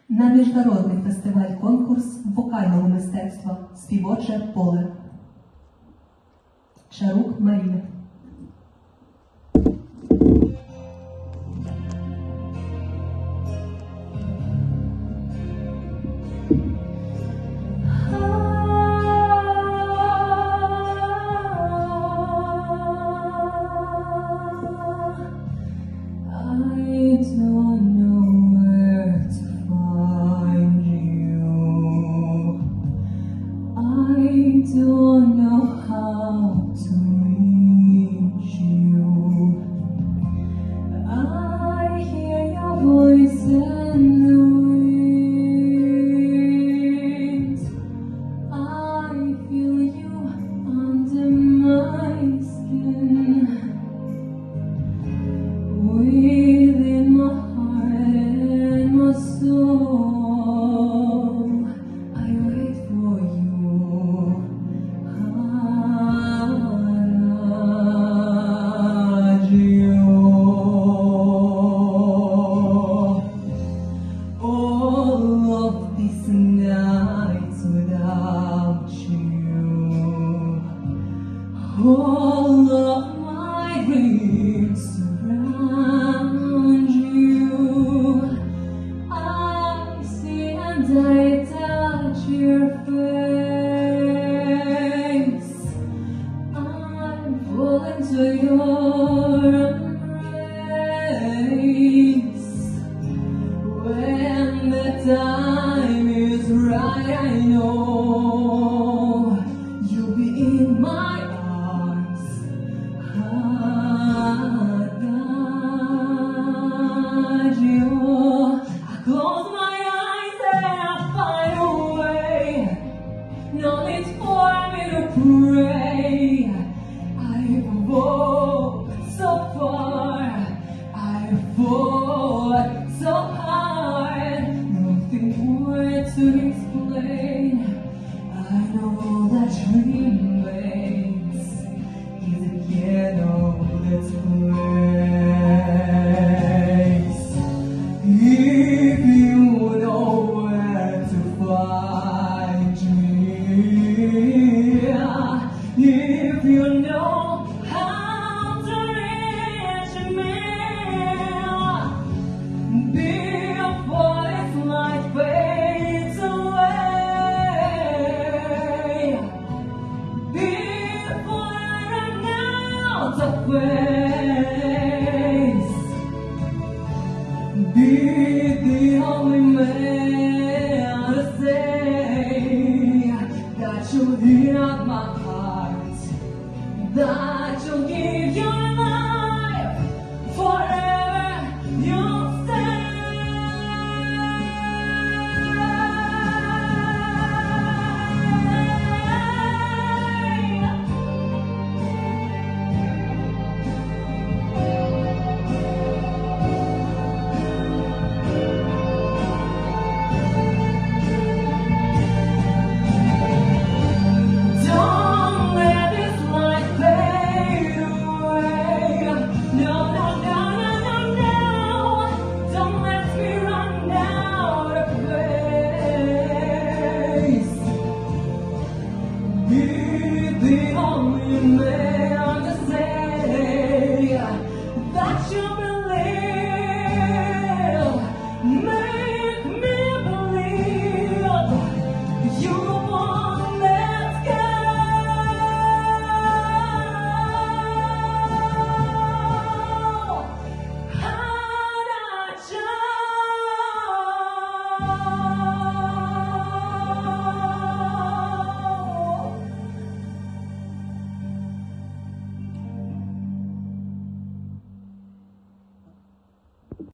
на міжнародний фестиваль-конкурс вокального мистецтва «Співоче поле». Чарук Марія. Don't know how to reach you. I hear your voice in the wind. I feel you under my skin. Within my heart and my soul, I wait for you. All of these nights without you, all of my dreams surround you. I see and I touch your face. I'm falling to your embrace. When the time is right, I know you'll be in my arms. Adagio. I close my eyes and I find a way. No need for me to pray. I've walked so far, I've fought so hard. Nothing more to explain. I know that dream waits is a piano that's plays. If you know where to find me, if you know how to reach me, before this light fades away, before I run out of ways, be the only man to say that you hear my heart. That